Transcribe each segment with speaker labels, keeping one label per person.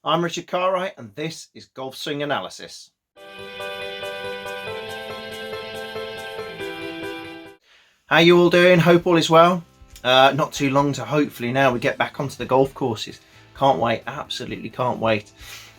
Speaker 1: I'm Richard Cartwright and this is Golf Swing Analysis. How you all doing? Hope all is well. Not too long to hopefully now we get back onto the golf courses. Can't wait, absolutely can't wait.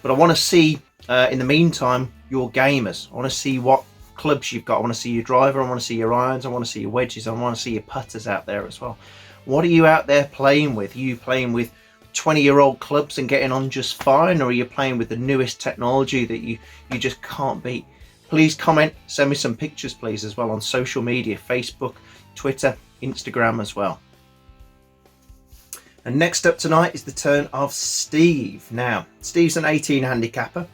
Speaker 1: But I want to see, in the meantime, your gamers. I want to see what clubs you've got. I want to see your driver, I want to see your irons, I want to see your wedges, I want to see your putters out there as well. What are you out there playing with? Are you playing with 20-year-old clubs and getting on just fine, or are you playing with the newest technology that you just can't beat? Please comment, send me some pictures please as well on social media, Facebook, Twitter, Instagram as well. And next up tonight is the turn of Steve. Now, Steve's an 18 handicapper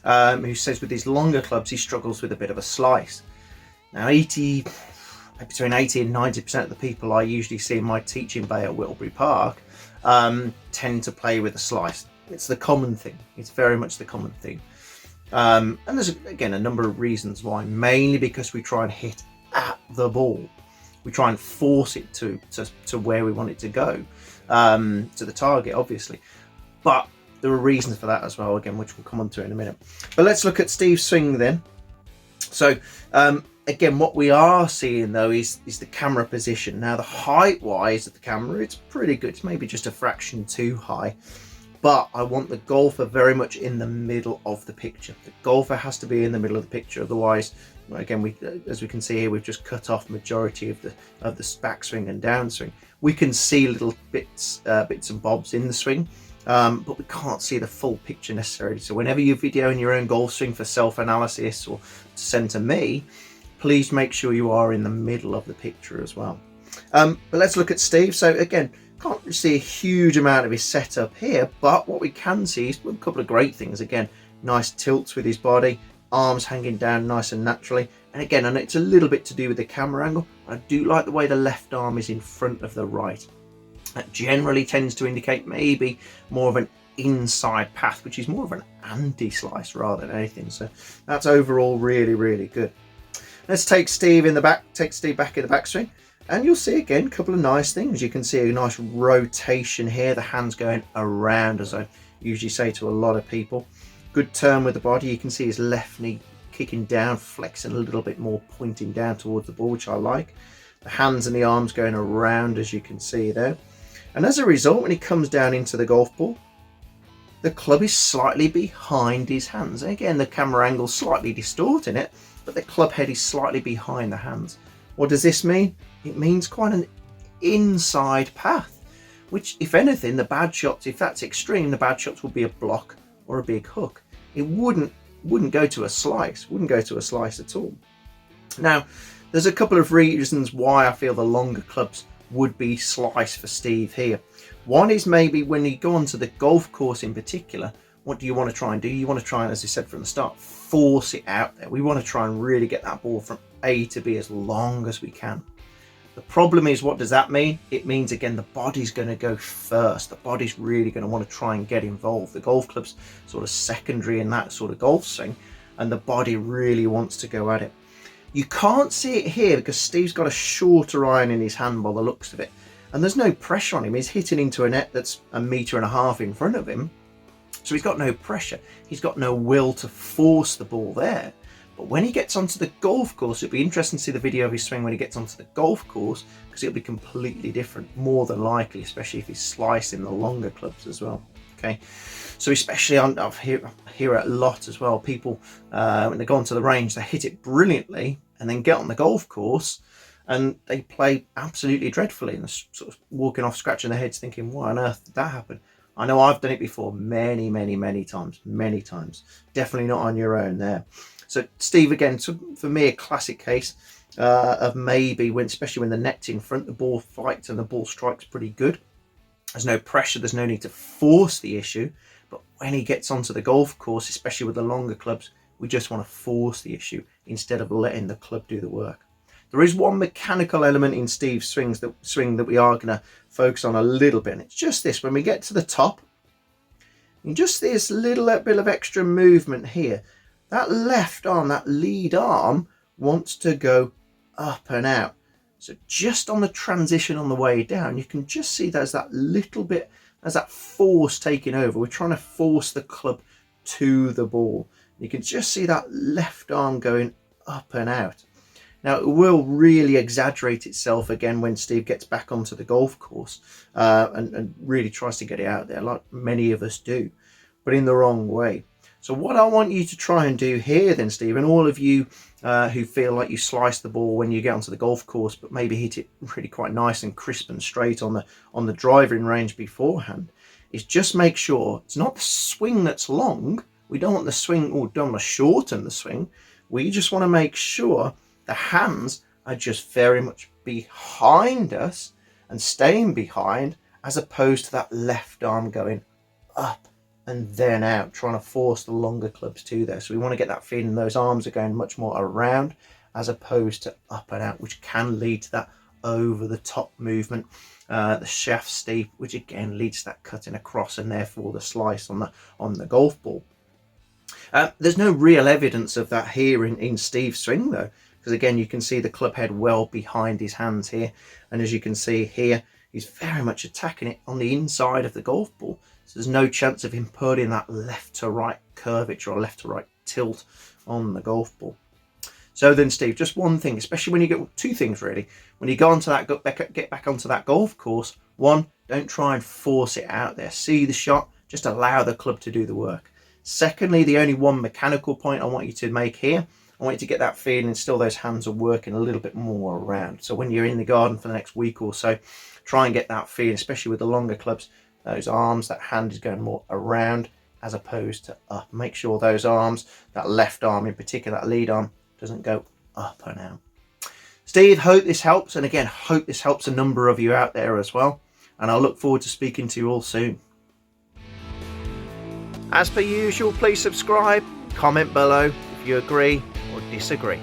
Speaker 1: who says with his longer clubs he struggles with a bit of a slice. Now, between 80 and 90% of the people I usually see in my teaching bay at Whittlebury Park tend to play with a slice. It's the common thing. It's very much the common thing. And there's, again, a number of reasons why. Mainly because we try and hit at the ball. We try and force it to where we want it to go, to the target, obviously. But there are reasons for that as well, again, which we'll come on to in a minute. But let's look at Steve's swing then. So, again, what we are seeing though is the camera position. Now, the height-wise of the camera, it's pretty good. It's maybe just a fraction too high. But I want the golfer very much in the middle of the picture. The golfer has to be in the middle of the picture. Otherwise, again, as we can see here, we've just cut off majority of the backswing and downswing. We can see little bits and bobs in the swing, but we can't see the full picture necessarily. So whenever you're videoing your own golf swing for self-analysis or to send to me, please make sure you are in the middle of the picture as well. But let's look at Steve. So again, can't see a huge amount of his setup here, but what we can see is a couple of great things. Again, nice tilts with his body, arms hanging down nice and naturally. And again, I know it's a little bit to do with the camera angle. I do like the way the left arm is in front of the right. That generally tends to indicate maybe more of an inside path, which is more of an anti-slice rather than anything. So that's overall really, really good. Let's take Steve back in the backswing. And you'll see again a couple of nice things. You can see a nice rotation here, the hands going around, as I usually say to a lot of people. Good turn with the body. You can see his left knee kicking down, flexing a little bit more, pointing down towards the ball, which I like. The hands and the arms going around, as you can see there. And as a result, when he comes down into the golf ball, the club is slightly behind his hands. Again, the camera angle slightly distorting it, but the club head is slightly behind the hands. What does this mean? It means quite an inside path, which, if anything, the bad shots, if that's extreme, the bad shots will be a block or a big hook. It wouldn't go to a slice, at all. Now, there's a couple of reasons why I feel the longer clubs would be slice for Steve here. One is maybe when you go onto the golf course in particular, what do you want to try and do? You want to try and, as I said from the start, force it out there. We want to try and really get that ball from A to B as long as we can. The problem is, what does that mean? It means, again, the body's going to go first. The body's really going to want to try and get involved. The golf club's sort of secondary in that sort of golf swing, and the body really wants to go at it. You can't see it here because Steve's got a shorter iron in his hand by the looks of it, and there's no pressure on him. He's hitting into a net that's 1.5 meters in front of him, so he's got no pressure. He's got no will to force the ball there. But when he gets onto the golf course, it'll be interesting to see the video of his swing when he gets onto the golf course, because it'll be completely different, more than likely, especially if he's slicing the longer clubs as well. Okay, so especially I hear it a lot as well. People, when they go onto the range, they hit it brilliantly and then get on the golf course and they play absolutely dreadfully and sort of walking off, scratching their heads, thinking, why on earth did that happen? I know I've done it before many times. Definitely not on your own there. So Steve, again, for me, a classic case of maybe when, especially when the net's in front, the ball fights and the ball strikes pretty good. There's no pressure, there's no need to force the issue. But when he gets onto the golf course, especially with the longer clubs, we just want to force the issue instead of letting the club do the work. There is one mechanical element in Steve's swing that we are going to focus on a little bit. And it's just this: when we get to the top, and just this little bit of extra movement here, that left arm, that lead arm, wants to go up and out. So just on the transition on the way down, you can just see there's that little bit as that force taking over. We're trying to force the club to the ball. You can just see that left arm going up and out. Now, it will really exaggerate itself again when Steve gets back onto the golf course and really tries to get it out there, like many of us do, but in the wrong way. So what I want you to try and do here then, Steve, and all of you who feel like you slice the ball when you get onto the golf course, but maybe hit it really quite nice and crisp and straight on the driving range beforehand, is just make sure it's not the swing that's long. We don't want the swing, or don't want to shorten the swing. We just want to make sure the hands are just very much behind us and staying behind, as opposed to that left arm going up and then out, trying to force the longer clubs to there. So we want to get that feeling those arms are going much more around as opposed to up and out, which can lead to that over the top movement, the shaft steep, which again leads to that cutting across and therefore the slice on the golf ball. There's no real evidence of that here in Steve's swing though, because again you can see the club head well behind his hands here, and as you can see here, he's very much attacking it on the inside of the golf ball. So there's no chance of him putting that left to right curvature or left to right tilt on the golf ball. So then, Steve, just one thing, especially when you get two things really. When you go onto that, get back onto that golf course, one, don't try and force it out there. See the shot, just allow the club to do the work. Secondly, the only one mechanical point I want you to make here, I want you to get that feeling still those hands are working a little bit more around. So when you're in the garden for the next week or so, try and get that feeling, especially with the longer clubs, those arms, that hand is going more around as opposed to up. Make sure those arms, that left arm in particular, that lead arm, doesn't go up and out. Steve, hope this helps. And again, hope this helps a number of you out there as well. And I'll look forward to speaking to you all soon. As per usual, please subscribe, comment below if you agree or disagree.